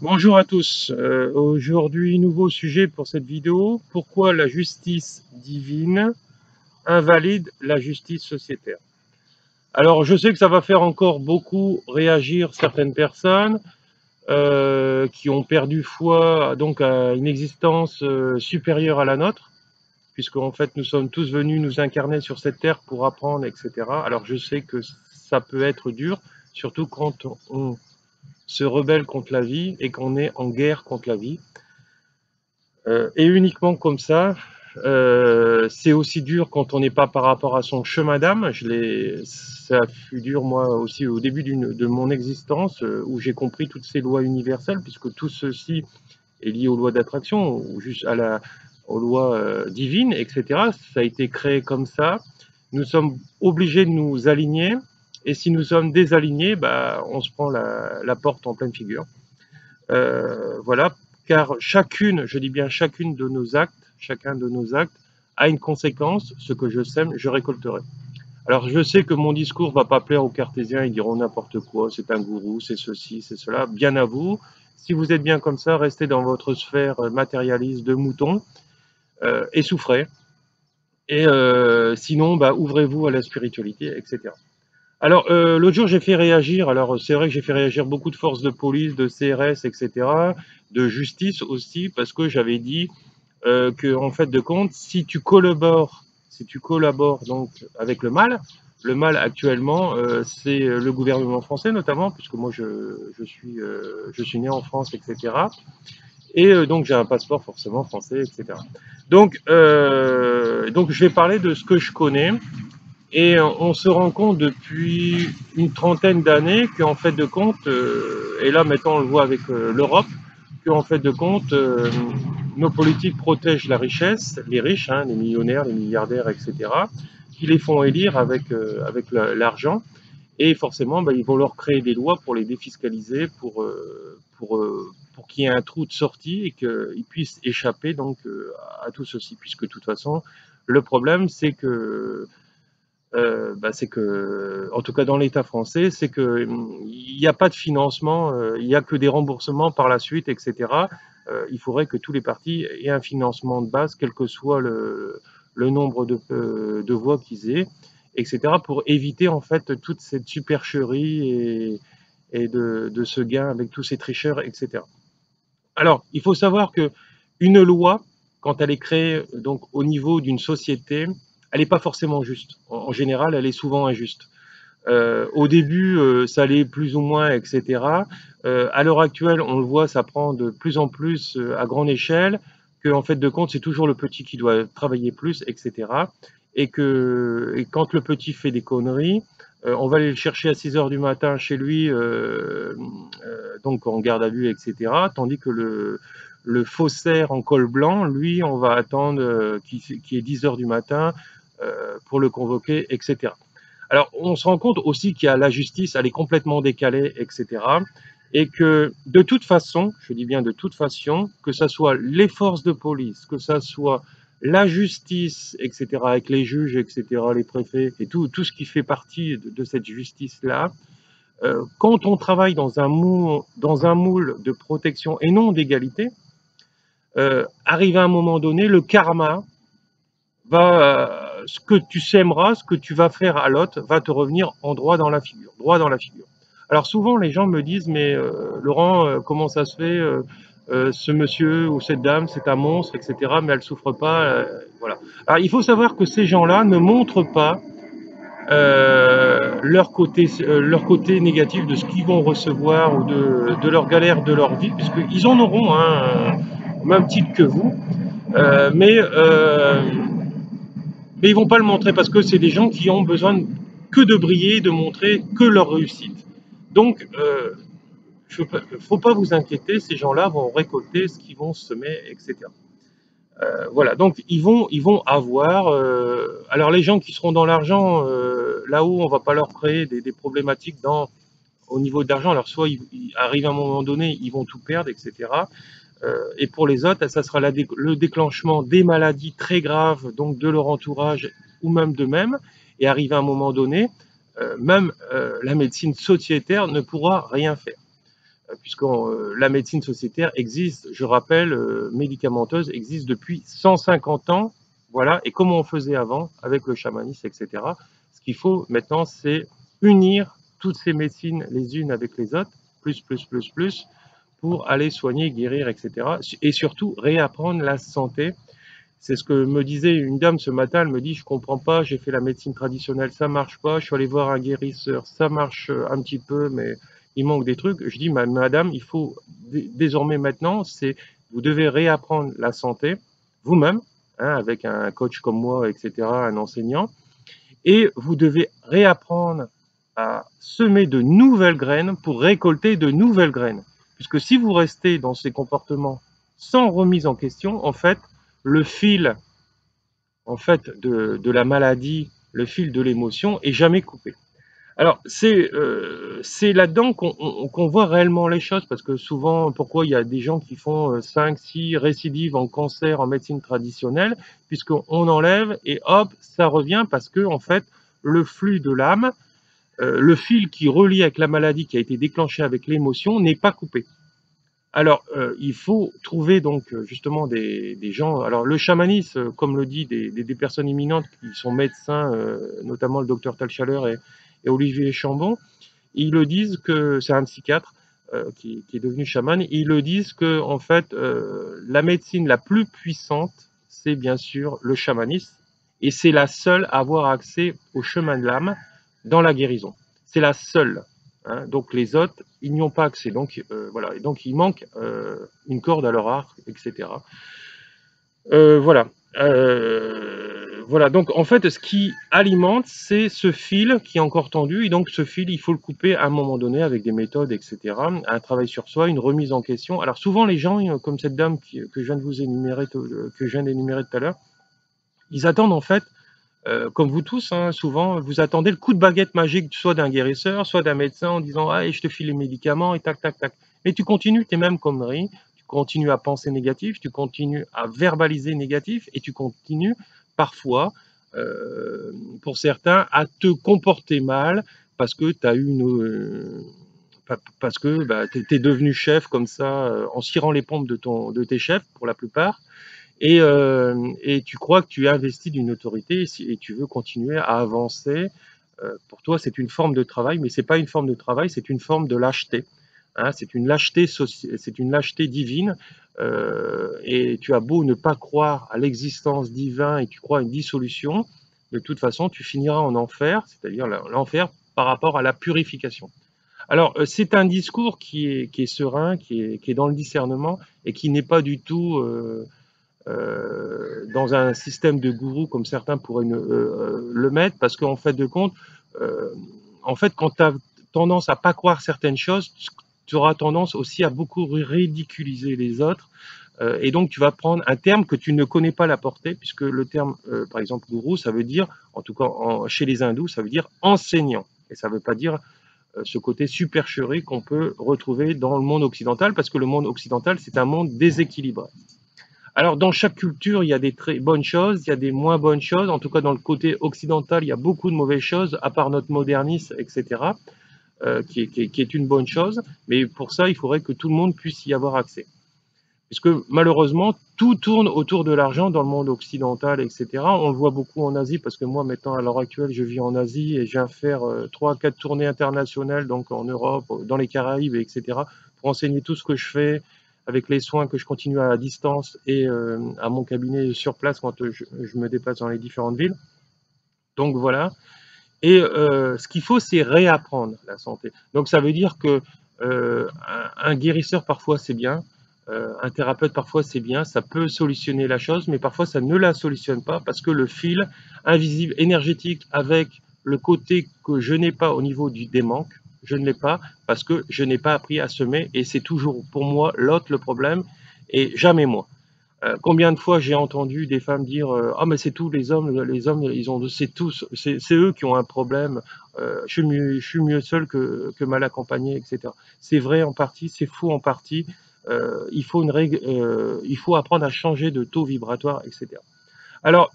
Bonjour à tous. Aujourd'hui, nouveau sujet pour cette vidéo. Pourquoi la justice divine invalide la justice sociétaire? Alors, je sais que ça va faire encore beaucoup réagir certaines personnes qui ont perdu foi donc à une existence supérieure à la nôtre, puisque en fait nous sommes tous venus nous incarner sur cette terre pour apprendre, etc. Alors, je sais que ça peut être dur, surtout quand on se rebelle contre la vie et qu'on est en guerre contre la vie. Et uniquement comme ça, c'est aussi dur quand on n'est pas par rapport à son chemin d'âme. Ça fut dur moi aussi au début de mon existence, où j'ai compris toutes ces lois universelles, puisque tout ceci est lié aux lois d'attraction, ou juste aux lois divines, etc. Ça a été créé comme ça. Nous sommes obligés de nous aligner, et si nous sommes désalignés, bah, on se prend la porte en pleine figure. Voilà, car chacune, je dis bien chacune de nos actes, chacun de nos actes a une conséquence. Ce que je sème, je récolterai. Alors je sais que mon discours va pas plaire aux cartésiens, ils diront n'importe quoi, c'est un gourou, c'est ceci, c'est cela. Bien à vous. Si vous êtes bien comme ça, restez dans votre sphère matérialiste de mouton et souffrez. Et sinon, bah, ouvrez-vous à la spiritualité, etc. Alors, l'autre jour, j'ai fait réagir, alors c'est vrai que j'ai fait réagir beaucoup de forces de police, de CRS, etc., de justice aussi, parce que j'avais dit que, en fait de compte, si tu collabores donc avec le mal actuellement, c'est le gouvernement français notamment, puisque moi je suis né en France, etc. Et donc j'ai un passeport forcément français, etc. Donc je vais parler de ce que je connais. Et on se rend compte depuis une trentaine d'années qu'en fait de compte, et là maintenant on le voit avec l'Europe, qu'en fait de compte, nos politiques protègent la richesse, les riches, hein, les millionnaires, les milliardaires, etc., qui les font élire avec l'argent. Et forcément, bah, ils vont leur créer des lois pour les défiscaliser, pour qu'il y ait un trou de sortie et qu'ils puissent échapper donc à tout ceci. Puisque de toute façon, le problème, c'est que, en tout cas dans l'État français, c'est que il n'y a pas de financement, il n'y a que des remboursements par la suite, etc. Il faudrait que tous les partis aient un financement de base, quel que soit le nombre de voix qu'ils aient, etc. Pour éviter en fait toute cette supercherie et de ce gain avec tous ces tricheurs, etc. Alors, il faut savoir que une loi, quand elle est créée donc au niveau d'une société, elle n'est pas forcément juste. En général, elle est souvent injuste. Au début, ça allait plus ou moins, etc. À l'heure actuelle, on le voit, ça prend de plus en plus à grande échelle, que en fait de compte, c'est toujours le petit qui doit travailler plus, etc. Et quand le petit fait des conneries, on va aller le chercher à 6 heures du matin chez lui, donc en garde à vue, etc. Tandis que le faussaire en col blanc, lui, on va attendre qu'il est 10 heures du matin pour le convoquer, etc. Alors, on se rend compte aussi qu'il y a la justice, elle est complètement décalée, etc. Et que de toute façon, je dis bien de toute façon, que ce soit les forces de police, que ce soit la justice, etc., avec les juges, etc., les préfets, et tout ce qui fait partie de cette justice-là, quand on travaille dans un moule de protection et non d'égalité, arrivé à un moment donné, le karma ce que tu sèmeras, ce que tu vas faire à l'autre, va te revenir en droit dans la figure. Alors souvent, les gens me disent, mais Laurent, comment ça se fait ce monsieur ou cette dame, c'est un monstre, etc., mais elle souffre pas. Voilà. Alors il faut savoir que ces gens-là ne montrent pas leur côté négatif de ce qu'ils vont recevoir ou de leur galère de leur vie, puisqu'ils en auront, hein, au même titre que vous. Mais ils vont pas le montrer parce que c'est des gens qui ont besoin que de briller, de montrer que leur réussite. Donc, faut pas vous inquiéter, ces gens-là vont récolter ce qu'ils vont semer, etc. Voilà, donc ils vont avoir. Alors les gens qui seront dans l'argent, là-haut, on va pas leur créer des problématiques au niveau d'argent. Alors soit ils arrivent à un moment donné, ils vont tout perdre, etc. Et pour les autres, ça sera le déclenchement des maladies très graves, donc de leur entourage ou même d'eux-mêmes. Et arrivé à un moment donné, même la médecine sociétaire ne pourra rien faire. puisque la médecine sociétaire existe, je rappelle, médicamenteuse, existe depuis 150 ans, voilà, et comme on faisait avant, avec le chamanisme, etc. Ce qu'il faut maintenant, c'est unir toutes ces médecines les unes avec les autres, plus, pour aller soigner, guérir, etc. Et surtout, réapprendre la santé. C'est ce que me disait une dame ce matin, elle me dit, je comprends pas, j'ai fait la médecine traditionnelle, ça marche pas, je suis allé voir un guérisseur, ça marche un petit peu, mais il manque des trucs. Je dis, madame, il faut désormais maintenant, vous devez réapprendre la santé vous-même, hein, avec un coach comme moi, etc., un enseignant, et vous devez réapprendre à semer de nouvelles graines pour récolter de nouvelles graines. Puisque si vous restez dans ces comportements sans remise en question, en fait, le fil de la maladie, le fil de l'émotion est jamais coupé. Alors, c'est là-dedans qu'on voit réellement les choses, parce que souvent, pourquoi il y a des gens qui font 5, 6 récidives en cancer en médecine traditionnelle, puisqu'on enlève et hop, ça revient, parce que en fait, le flux de l'âme, le fil qui relie avec la maladie qui a été déclenché avec l'émotion n'est pas coupé. Alors, il faut trouver donc justement des gens. Alors, le chamanisme, comme le dit des personnes imminentes qui sont médecins, notamment le docteur Talchaleur et Olivier Chambon, ils le disent que c'est un psychiatre qui est devenu chaman. Ils le disent que en fait, la médecine la plus puissante, c'est bien sûr le chamanisme, et c'est la seule à avoir accès au chemin de l'âme dans la guérison. C'est la seule. Hein, donc les autres, ils n'y ont pas accès. Donc voilà, et donc il manque une corde à leur arc, etc. Voilà. Voilà, donc en fait, ce qui alimente, c'est ce fil qui est encore tendu, et donc ce fil, il faut le couper à un moment donné avec des méthodes, etc. Un travail sur soi, une remise en question. Alors souvent, les gens, comme cette dame que je viens de vous énumérer, que je viens d'énumérer tout à l'heure, ils attendent en fait, comme vous tous, hein, souvent, vous attendez le coup de baguette magique, soit d'un guérisseur, soit d'un médecin, en disant ah, et je te file les médicaments, et tac, tac, tac. Mais tu continues tes mêmes conneries, tu continues à penser négatif, tu continues à verbaliser négatif, et tu continues parfois, pour certains, à te comporter mal parce que tu as eu parce que bah, tu es devenu chef comme ça, en cirant les pompes de tes chefs, pour la plupart, et tu crois que tu es investi d'une autorité et tu veux continuer à avancer. Pour toi, c'est une forme de travail, mais ce n'est pas une forme de travail, c'est une forme de lâcheté. Hein, c'est une lâcheté divine, et tu as beau ne pas croire à l'existence divine et tu crois à une dissolution, de toute façon, tu finiras en enfer, c'est-à-dire l'enfer par rapport à la purification. Alors, c'est un discours qui est serein, qui est dans le discernement et qui n'est pas du tout dans un système de gourou comme certains pourraient le mettre, parce qu'en fait de compte, en fait, quand tu as tendance à pas croire certaines choses, tu auras tendance aussi à beaucoup ridiculiser les autres, et donc tu vas prendre un terme que tu ne connais pas la portée, puisque le terme, par exemple, gourou, ça veut dire, en tout cas chez les hindous, ça veut dire enseignant, et ça ne veut pas dire ce côté supercherie qu'on peut retrouver dans le monde occidental, parce que le monde occidental, c'est un monde déséquilibré. Alors, dans chaque culture, il y a des très bonnes choses, il y a des moins bonnes choses. En tout cas, dans le côté occidental, il y a beaucoup de mauvaises choses, à part notre modernisme, etc., qui est une bonne chose. Mais pour ça, il faudrait que tout le monde puisse y avoir accès. Puisque malheureusement, tout tourne autour de l'argent dans le monde occidental, etc. On le voit beaucoup en Asie, parce que moi, maintenant, à l'heure actuelle, je vis en Asie et je viens faire 3 à 4 tournées internationales, donc en Europe, dans les Caraïbes, etc., pour enseigner tout ce que je fais, avec les soins que je continue à distance et à mon cabinet sur place quand je me déplace dans les différentes villes. Donc voilà. Et ce qu'il faut, c'est réapprendre la santé. Donc ça veut dire que un guérisseur, parfois, c'est bien. Un thérapeute, parfois, c'est bien. Ça peut solutionner la chose, mais parfois, ça ne la solutionne pas, parce que le fil invisible, énergétique, avec le côté que je n'ai pas au niveau des manques, je ne l'ai pas parce que je n'ai pas appris à semer, et c'est toujours pour moi l'autre le problème et jamais moi. Combien de fois j'ai entendu des femmes dire ah, mais c'est tous les hommes ils ont c'est eux qui ont un problème, je suis mieux seul que mal accompagné, etc. C'est vrai en partie, c'est faux en partie. Il faut il faut apprendre à changer de taux vibratoire, etc. Alors,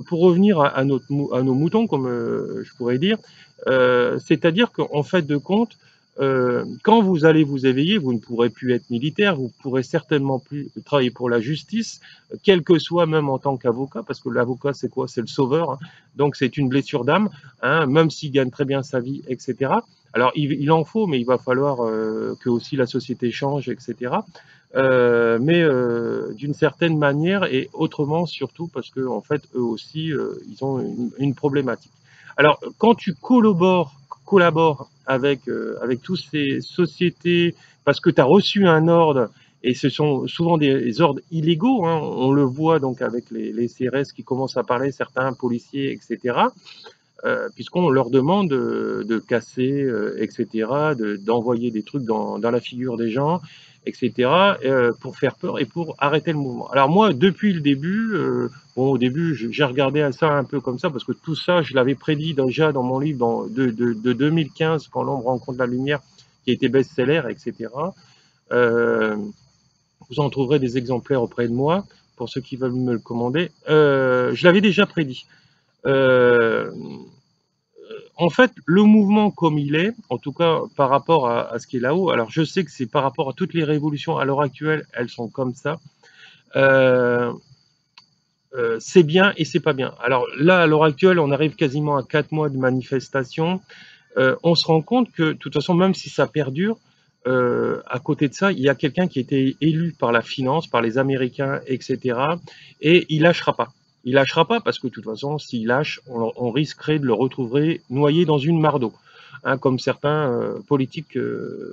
pour revenir à nos moutons, comme je pourrais dire, c'est-à-dire qu'en fait de compte, quand vous allez vous éveiller, vous ne pourrez plus être militaire, vous pourrez certainement plus travailler pour la justice, quel que soit, même en tant qu'avocat, parce que l'avocat c'est quoi? C'est le sauveur, hein. Donc c'est une blessure d'âme, hein, même s'il gagne très bien sa vie, etc. Alors il en faut, mais il va falloir que aussi la société change, etc. Mais d'une certaine manière et autrement surtout parce que en fait eux aussi ils ont une problématique. Alors quand tu collabores avec toutes ces sociétés parce que tu as reçu un ordre et ce sont souvent des ordres illégaux, hein, on le voit donc avec les CRS qui commencent à parler, certains policiers, etc. Puisqu'on leur demande de casser, etc., d'envoyer des trucs dans la figure des gens, etc., pour faire peur et pour arrêter le mouvement. Alors moi, depuis le début, bon, au début, j'ai regardé ça un peu comme ça, parce que tout ça, je l'avais prédit déjà dans mon livre de 2015, Quand l'ombre rencontre la lumière, qui a été best-seller, etc. Vous en trouverez des exemplaires auprès de moi, pour ceux qui veulent me le commander. Je l'avais déjà prédit. Euh, En fait, le mouvement comme il est, en tout cas par rapport à ce qui est là-haut, alors je sais que c'est par rapport à toutes les révolutions à l'heure actuelle, elles sont comme ça, euh, c'est bien et c'est pas bien. Alors là, à l'heure actuelle, on arrive quasiment à 4 mois de manifestation. On se rend compte que, de toute façon, même si ça perdure, à côté de ça, il y a quelqu'un qui a été élu par la finance, par les Américains, etc. Et il lâchera pas. Il lâchera pas parce que de toute façon, s'il lâche, on risquerait de le retrouver noyé dans une mare d'eau, hein, comme certains politiques,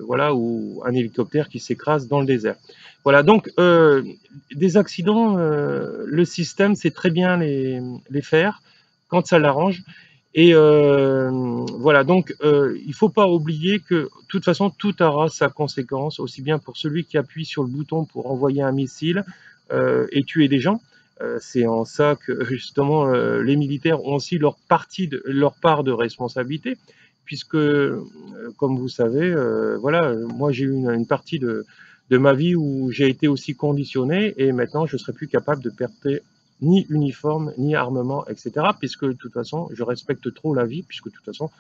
voilà, ou un hélicoptère qui s'écrase dans le désert. Voilà, donc des accidents, le système sait très bien les faire quand ça l'arrange. Et voilà, donc il ne faut pas oublier que de toute façon, tout aura sa conséquence, aussi bien pour celui qui appuie sur le bouton pour envoyer un missile et tuer des gens. C'est en ça que justement les militaires ont aussi leur part de responsabilité, puisque, comme vous savez, voilà, moi j'ai eu une partie de ma vie où j'ai été aussi conditionné, et maintenant je ne serai plus capable de porter ni uniforme, ni armement, etc. Puisque de toute façon, je respecte trop la vie, puisque de toute façon,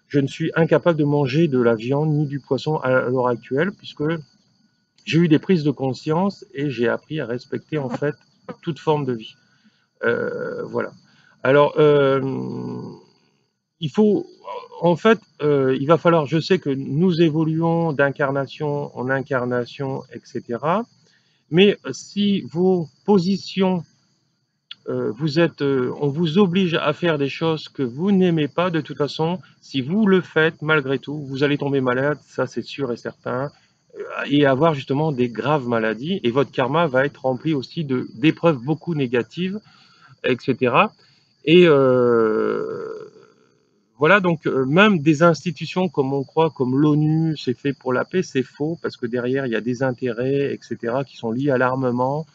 je ne suis incapable de manger de la viande ni du poisson à l'heure actuelle, puisque j'ai eu des prises de conscience et j'ai appris à respecter en fait toute forme de vie. Voilà. Alors, il faut, en fait, il va falloir, je sais que nous évoluons d'incarnation en incarnation, etc. Mais si vos positions on vous oblige à faire des choses que vous n'aimez pas, de toute façon, si vous le faites malgré tout, vous allez tomber malade, ça c'est sûr et certain, et avoir justement des graves maladies, et votre karma va être rempli aussi d'épreuves beaucoup négatives, etc. Et voilà, donc même des institutions comme on croit, comme l'ONU, c'est fait pour la paix, c'est faux, parce que derrière, il y a des intérêts, etc., qui sont liés à l'armement,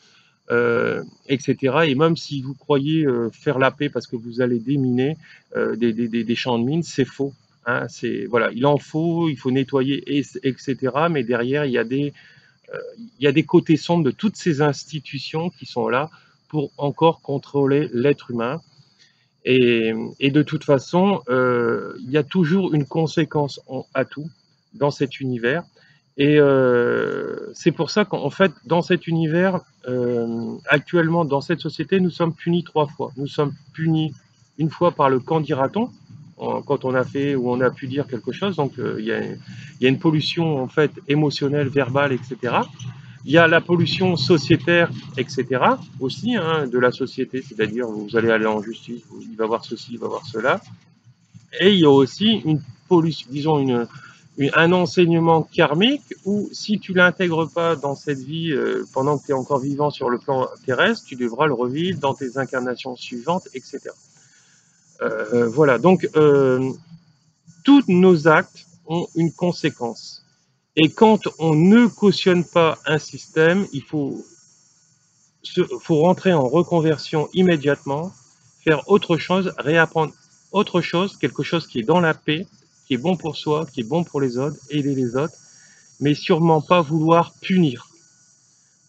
etc. Et même si vous croyez faire la paix parce que vous allez déminer des champs de mines, c'est faux. Hein, voilà, il en faut, il faut nettoyer, etc. Mais derrière, il y a des côtés sombres de toutes ces institutions qui sont là pour encore contrôler l'être humain. Et de toute façon, il y a toujours une conséquence à tout dans cet univers. Et c'est pour ça qu'en fait, dans cet univers, actuellement, dans cette société, nous sommes punis 3 fois. Nous sommes punis une fois par le quand dira-t-on, quand on a fait ou on a pu dire quelque chose. Donc, il y a une pollution en fait émotionnelle, verbale, etc. Il y a la pollution sociétaire, etc. aussi, hein, de la société, c'est-à-dire vous allez aller en justice, il va voir ceci, il va voir cela. Et il y a aussi une pollution, disons un enseignement karmique où si tu l'intègres pas dans cette vie pendant que tu es encore vivant sur le plan terrestre, tu devras le revivre dans tes incarnations suivantes, etc. Voilà, donc tous nos actes ont une conséquence. Et quand on ne cautionne pas un système, faut rentrer en reconversion immédiatement, faire autre chose, réapprendre autre chose, quelque chose qui est dans la paix, qui est bon pour soi, qui est bon pour les autres, aider les autres, mais sûrement pas vouloir punir.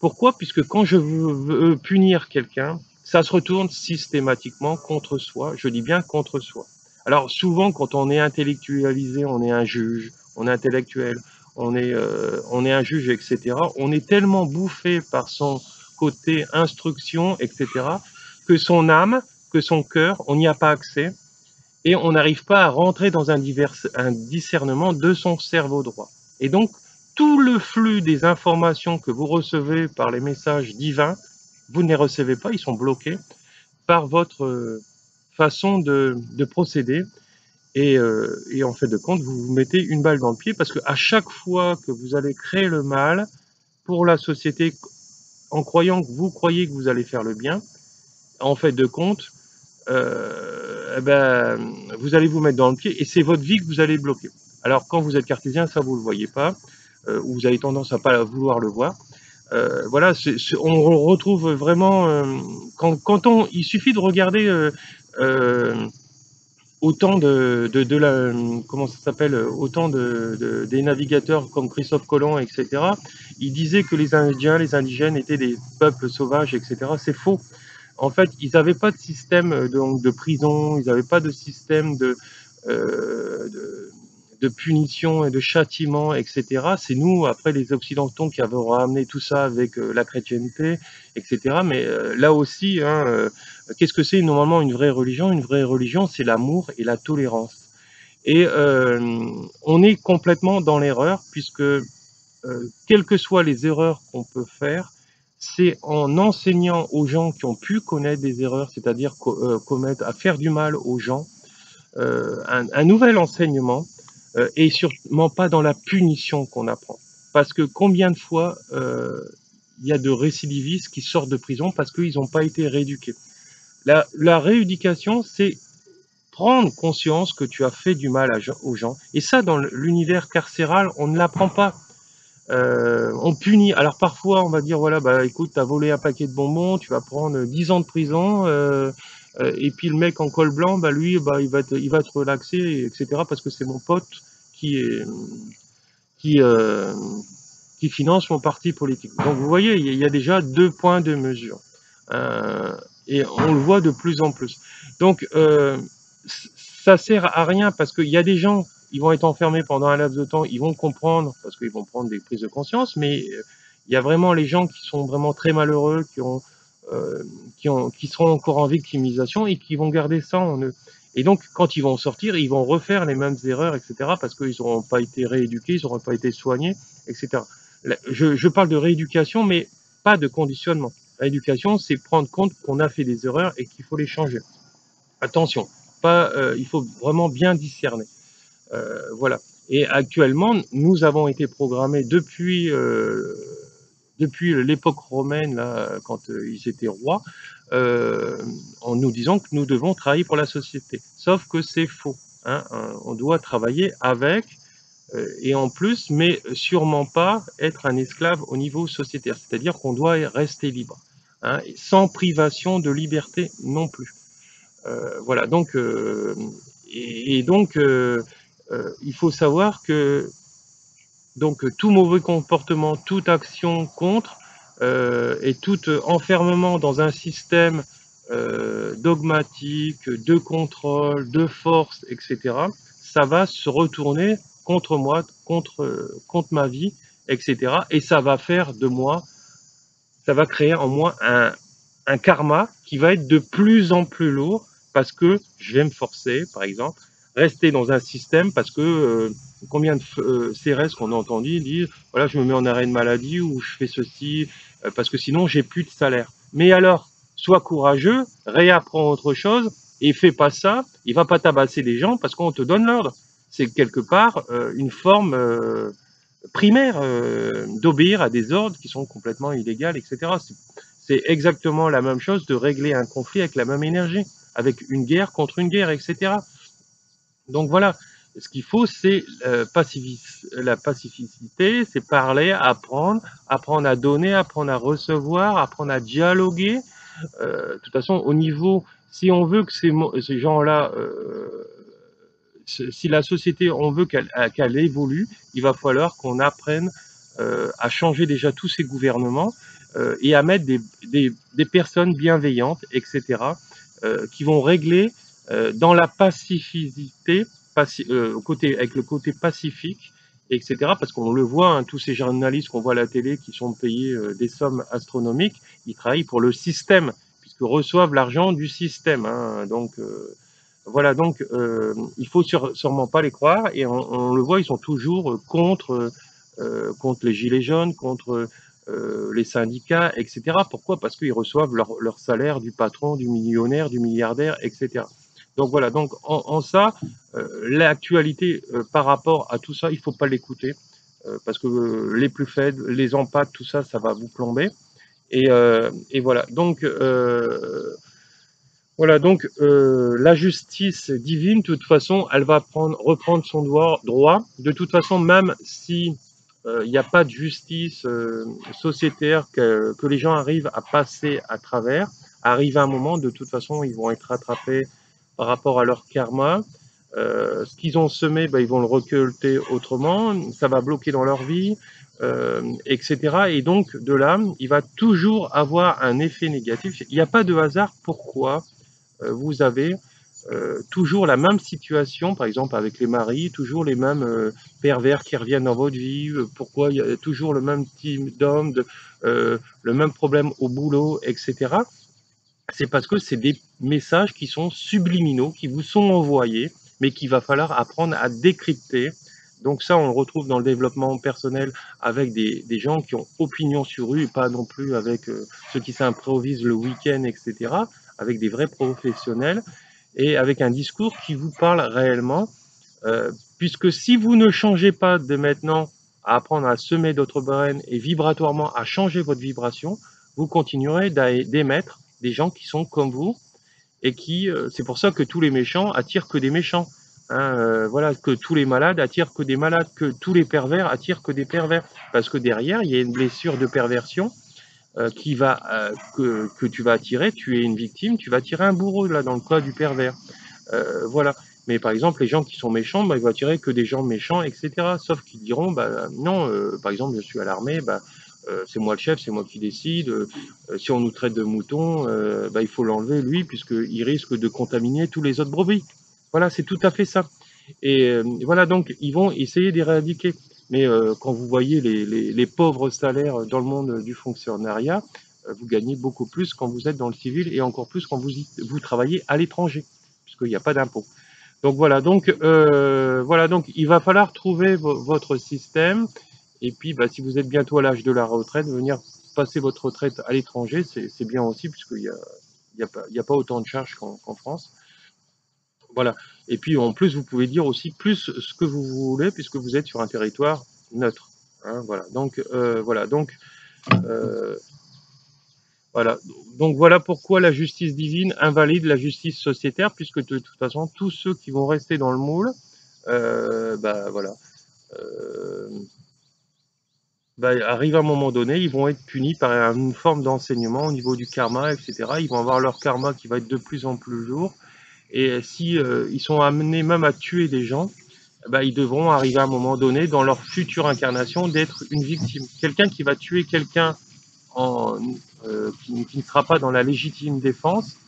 Pourquoi? Puisque quand je veux punir quelqu'un, ça se retourne systématiquement contre soi, je dis bien contre soi. Alors souvent, quand on est intellectualisé, on est un juge, on est intellectuel, on est un juge, etc. On est tellement bouffé par son côté instruction, etc., que son âme, que son cœur, on n'y a pas accès et on n'arrive pas à rentrer dans un discernement de son cerveau droit. Et donc, tout le flux des informations que vous recevez par les messages divins, vous ne les recevez pas, ils sont bloqués par votre façon de procéder. Et en fait de compte, vous vous mettez une balle dans le pied parce qu'à chaque fois que vous allez créer le mal pour la société, en croyant que vous croyez que vous allez faire le bien, en fait de compte, eh ben, vous allez vous mettre dans le pied et c'est votre vie que vous allez bloquer. Alors quand vous êtes cartésien, ça vous le voyez pas, ou vous avez tendance à pas vouloir le voir. Voilà, on retrouve vraiment il suffit de regarder autant de la comment ça s'appelle, autant des navigateurs comme Christophe Colomb, etc. Ils disaient que les Indiens, les indigènes étaient des peuples sauvages, etc. C'est faux. En fait, ils n'avaient pas de système de prison, ils n'avaient pas de système euh, de, de punition et de châtiment, etc. C'est nous, après les Occidentaux, qui avons ramené tout ça avec la chrétienté, etc. Mais là aussi, hein, qu'est-ce que c'est normalement une vraie religion? Une vraie religion, c'est l'amour et la tolérance. Et on est complètement dans l'erreur, puisque quelles que soient les erreurs qu'on peut faire, c'est en enseignant aux gens qui ont pu connaître des erreurs, c'est-à-dire commettre, à faire du mal aux gens, un nouvel enseignement, et sûrement pas dans la punition qu'on apprend. Parce que combien de fois il y a de récidivistes qui sortent de prison parce qu'ils n'ont pas été rééduqués. La rééducation, c'est prendre conscience que tu as fait du mal aux gens. Et ça, dans l'univers carcéral, on ne l'apprend pas. On punit. Alors parfois, on va dire, voilà, bah écoute, t'as volé un paquet de bonbons, tu vas prendre 10 ans de prison, et puis le mec en col blanc, bah lui, bah il va te relaxer, etc. Parce que c'est mon pote qui est, qui, euh, qui finance mon parti politique. Donc vous voyez, il y a déjà deux points de mesure. Et on le voit de plus en plus. Donc ça sert à rien parce qu'il y a des gens, ils vont être enfermés pendant un laps de temps, ils vont comprendre parce qu'ils vont prendre des prises de conscience, mais il y a vraiment les gens qui sont vraiment très malheureux, qui seront encore en victimisation et qui vont garder ça en eux. Et donc, quand ils vont sortir, ils vont refaire les mêmes erreurs, etc., parce qu'ils n'auront pas été rééduqués, ils n'auront pas été soignés, etc. Je parle de rééducation, mais pas de conditionnement. Rééducation, c'est prendre compte qu'on a fait des erreurs et qu'il faut les changer. Attention, il faut vraiment bien discerner. Voilà. Et actuellement, nous avons été programmés depuis l'époque romaine, là, quand ils étaient rois, en nous disant que nous devons travailler pour la société. Sauf que c'est faux. Hein. On doit travailler avec, et en plus, mais sûrement pas être un esclave au niveau sociétaire. C'est-à-dire qu'on doit rester libre, hein, sans privation de liberté non plus. Voilà, donc, il faut savoir que donc tout mauvais comportement, toute action contre et tout enfermement dans un système dogmatique, de contrôle, de force, etc., ça va se retourner contre moi, contre ma vie, etc. Et ça va faire de moi, ça va créer en moi un karma qui va être de plus en plus lourd parce que je vais me forcer, par exemple, rester dans un système parce que combien de CRS qu'on a entendu dire voilà, je me mets en arrêt de maladie ou je fais ceci parce que sinon j'ai plus de salaire. Mais alors, sois courageux, réapprends autre chose et fais pas ça. Il va pas tabasser des gens parce qu'on te donne l'ordre. C'est quelque part une forme primaire d'obéir à des ordres qui sont complètement illégaux, etc. C'est exactement la même chose de régler un conflit avec la même énergie, avec une guerre contre une guerre, etc. Donc voilà, ce qu'il faut, c'est la pacificité, c'est parler, apprendre à donner, apprendre à recevoir, apprendre à dialoguer. De toute façon, au niveau, si on veut que ces gens-là, si la société, on veut qu'elle évolue, il va falloir qu'on apprenne à changer déjà tous ces gouvernements et à mettre des personnes bienveillantes, etc., qui vont régler dans la pacificité, avec le côté pacifique, etc. Parce qu'on le voit, hein, tous ces journalistes qu'on voit à la télé qui sont payés des sommes astronomiques, ils travaillent pour le système, puisqu'ils reçoivent l'argent du système. Hein. Donc voilà, donc il faut sûrement pas les croire, et on le voit, ils sont toujours contre les gilets jaunes, contre les syndicats, etc. Pourquoi? Parce qu'ils reçoivent leur salaire du patron, du millionnaire, du milliardaire, etc. Donc voilà, donc en ça, l'actualité par rapport à tout ça, il faut pas l'écouter, parce que les plus faibles, les empâtes, tout ça, ça va vous plomber. Et voilà, donc la justice divine, de toute façon, elle va reprendre son droit. De toute façon, même si il n'y a pas de justice sociétaire, que les gens arrivent à passer à travers, arrive à un moment, de toute façon, ils vont être rattrapés par rapport à leur karma. Ce qu'ils ont semé, ils vont le récolter autrement, ça va bloquer dans leur vie, etc. Et donc, de là, il va toujours avoir un effet négatif. Il n'y a pas de hasard. Pourquoi vous avez toujours la même situation, par exemple avec les maris, toujours les mêmes pervers qui reviennent dans votre vie, pourquoi il y a toujours le même type d'homme, le même problème au boulot, etc. C'est parce que c'est des messages qui sont subliminaux, qui vous sont envoyés, mais qu'il va falloir apprendre à décrypter. Donc ça, on le retrouve dans le développement personnel avec des gens qui ont opinion sur eux, et pas non plus avec ceux qui s'improvisent le week-end, etc., avec des vrais professionnels, et avec un discours qui vous parle réellement, puisque si vous ne changez pas de maintenant à apprendre à semer d'autres graines et vibratoirement à changer votre vibration, vous continuerez d'émettre des gens qui sont comme vous, et qui, c'est pour ça que tous les méchants attirent que des méchants. Hein, voilà, que tous les malades attirent que des malades, que tous les pervers attirent que des pervers, parce que derrière il y a une blessure de perversion que tu vas attirer. Tu es une victime, tu vas attirer un bourreau là dans le cas du pervers. Voilà. Mais par exemple, les gens qui sont méchants, ils vont attirer que des gens méchants, etc. Sauf qu'ils diront, non, par exemple, je suis à l'armée, c'est moi le chef, c'est moi qui décide. Si on nous traite de moutons, il faut l'enlever lui, puisqu'il risque de contaminer tous les autres brebis. Voilà, c'est tout à fait ça. Et voilà, donc ils vont essayer d'éradiquer. Mais quand vous voyez les pauvres salaires dans le monde du fonctionnariat, vous gagnez beaucoup plus quand vous êtes dans le civil, et encore plus quand vous travaillez à l'étranger, puisqu'il n'y a pas d'impôt. Donc voilà, donc il va falloir trouver votre système. Et puis si vous êtes bientôt à l'âge de la retraite, venir passer votre retraite à l'étranger, c'est bien aussi, puisqu'il n'y a pas autant de charges qu'en France. Voilà. Et puis en plus, vous pouvez dire aussi plus ce que vous voulez, puisque vous êtes sur un territoire neutre. Hein, voilà. Donc voilà pourquoi la justice divine invalide la justice sociétaire, puisque de toute façon, tous ceux qui vont rester dans le moule, voilà, arrive à un moment donné, ils vont être punis par une forme d'enseignement au niveau du karma, etc. Ils vont avoir leur karma qui va être de plus en plus lourd. Et si ils sont amenés même à tuer des gens, ils devront arriver à un moment donné, dans leur future incarnation, d'être une victime. Quelqu'un qui va tuer quelqu'un qui ne sera pas dans la légitime défense,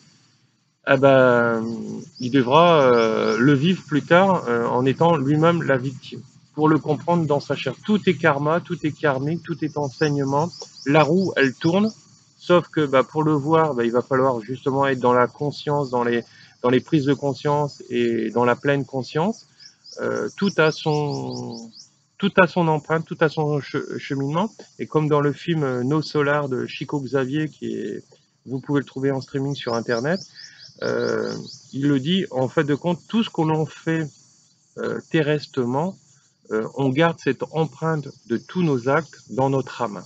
il devra le vivre plus tard en étant lui-même la victime. Pour le comprendre dans sa chair. Tout est karma, tout est karmique, tout est enseignement. La roue, elle tourne. Sauf que pour le voir, il va falloir justement être dans la conscience, dans les prises de conscience et dans la pleine conscience. Tout a son empreinte, tout a son cheminement. Et comme dans le film No Solar de Chico Xavier, vous pouvez le trouver en streaming sur Internet, il le dit, en fait de compte, tout ce que l'on fait terrestrement, on garde cette empreinte de tous nos actes dans notre âme.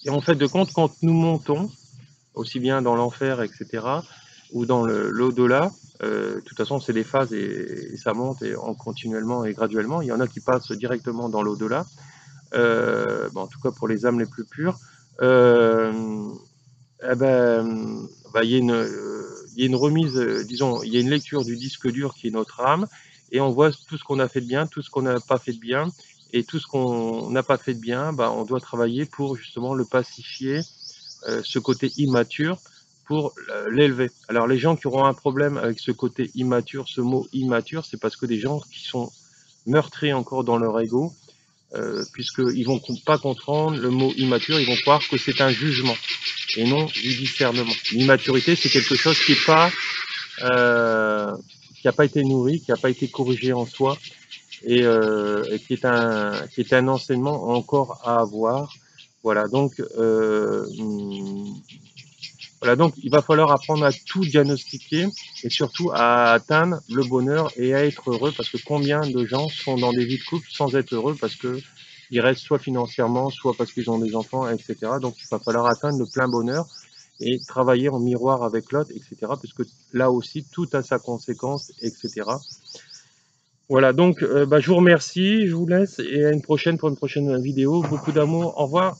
Et en fait de compte, quand nous montons, aussi bien dans l'enfer, etc., ou dans l'au-delà, de toute façon c'est des phases et ça monte continuellement et graduellement. Il y en a qui passent directement dans l'au-delà, en tout cas pour les âmes les plus pures. Il y a une remise, disons, il y a une lecture du disque dur qui est notre âme, et on voit tout ce qu'on a fait de bien, tout ce qu'on n'a pas fait de bien, et tout ce qu'on n'a pas fait de bien, on doit travailler pour justement le pacifier, ce côté immature, pour l'élever. Alors les gens qui auront un problème avec ce côté immature, ce mot immature, c'est parce que des gens qui sont meurtris encore dans leur ego, puisqu'ils vont pas comprendre le mot immature, ils vont croire que c'est un jugement et non du discernement. L'immaturité, c'est quelque chose qui n'a pas été nourri, qui n'a pas été corrigé en soi, et qui est un enseignement encore à avoir. Voilà, donc il va falloir apprendre à tout diagnostiquer et surtout à atteindre le bonheur et à être heureux, parce que combien de gens sont dans des vies de couple sans être heureux parce que ils restent soit financièrement, soit parce qu'ils ont des enfants, etc. Donc il va falloir atteindre le plein bonheur et travailler en miroir avec l'autre, etc. Parce que là aussi, tout a sa conséquence, etc. Voilà, donc je vous remercie, je vous laisse et à une prochaine pour une prochaine vidéo. Beaucoup d'amour, au revoir.